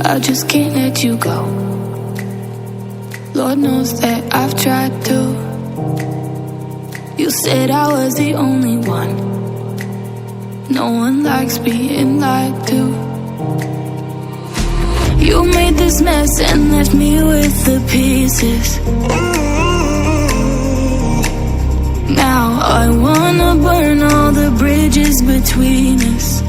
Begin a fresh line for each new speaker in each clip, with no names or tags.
I just can't let you go. Lord knows that I've tried to. You said I was the only one. No one likes being lied to. You made this mess and left me with the pieces. Now I wanna burn all the bridges between us.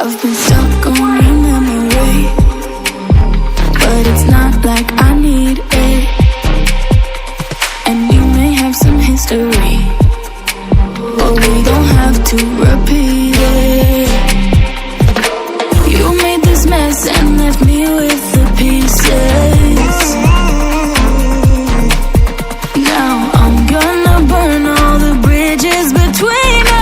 I've been stuck on your memory, but it's not like I need it. And you may have some history, but we don't have to repeat it. You made this mess and left me with the pieces. Now I'm gonna burn all the bridges between us.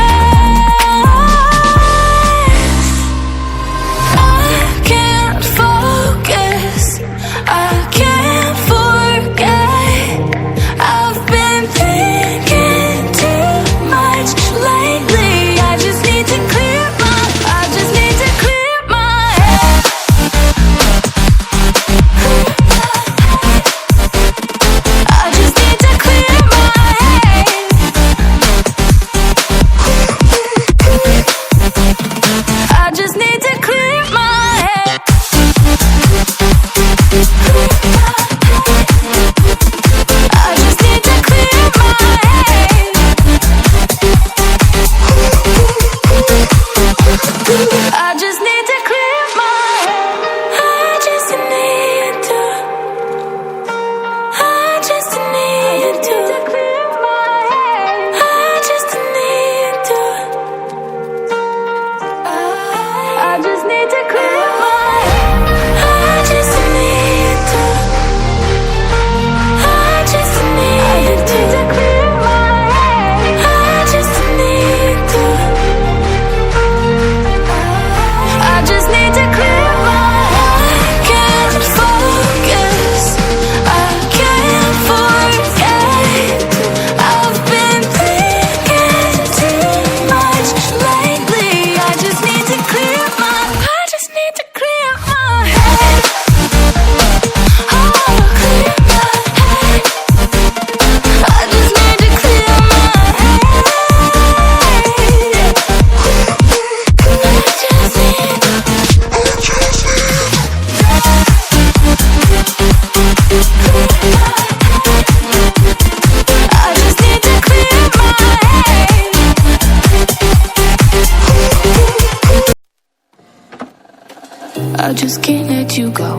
I just can't let you go.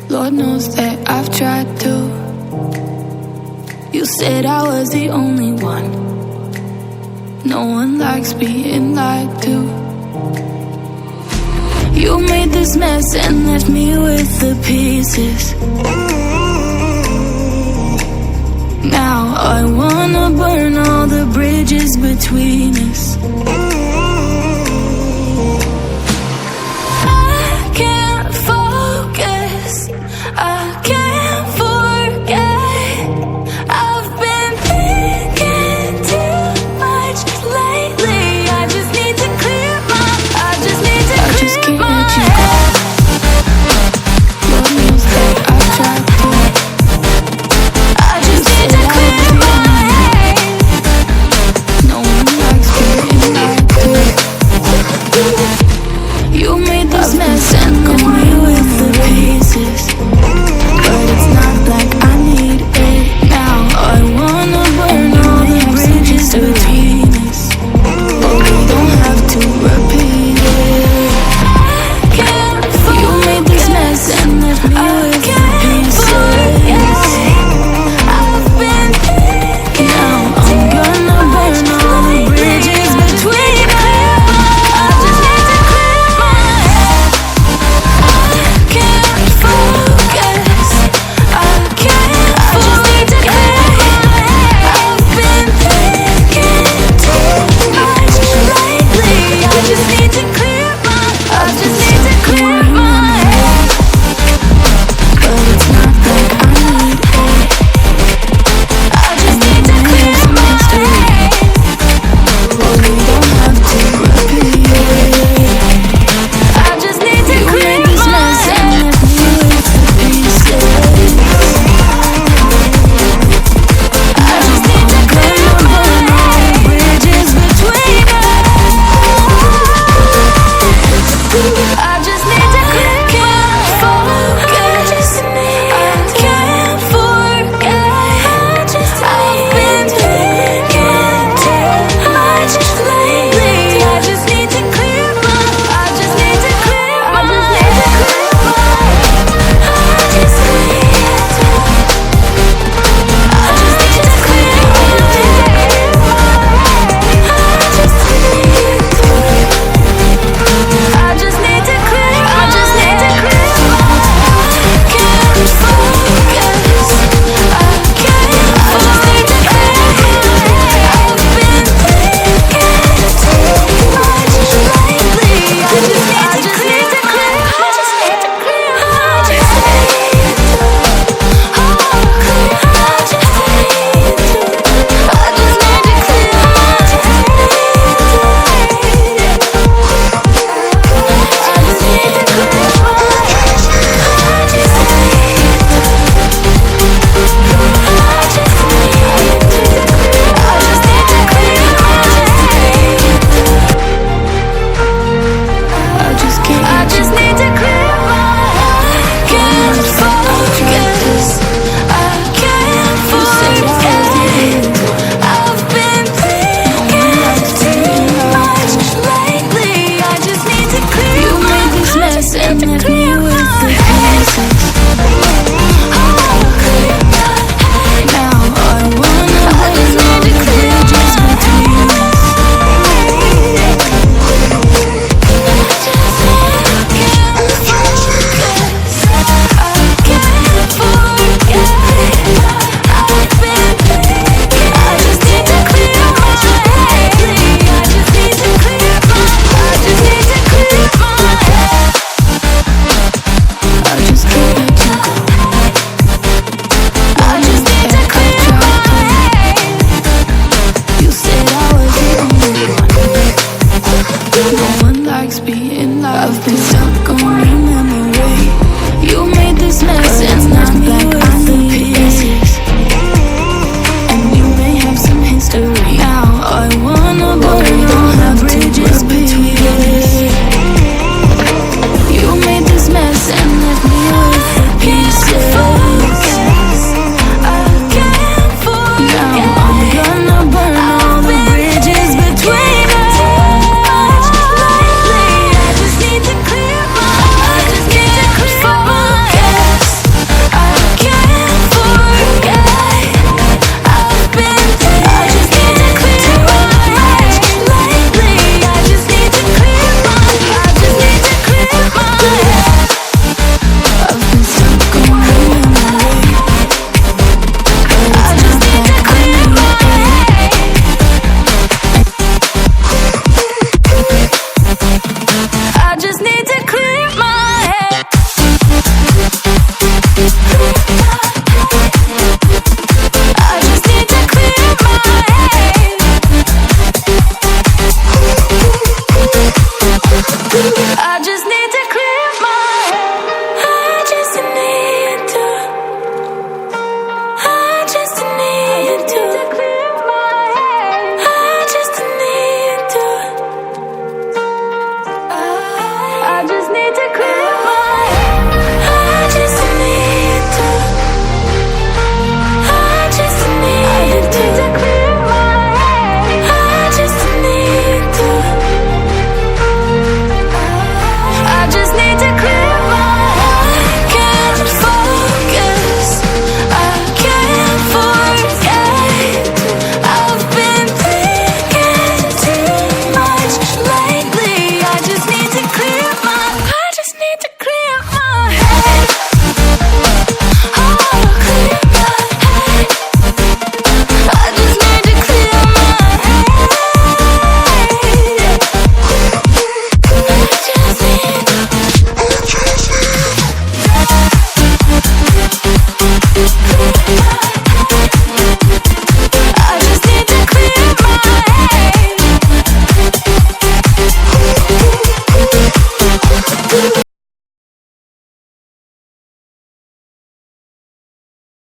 Lord knows that I've tried to. You said I was the only one. No one likes being lied to. You made this mess and left me with the pieces. Now I wanna burn all the bridges between us.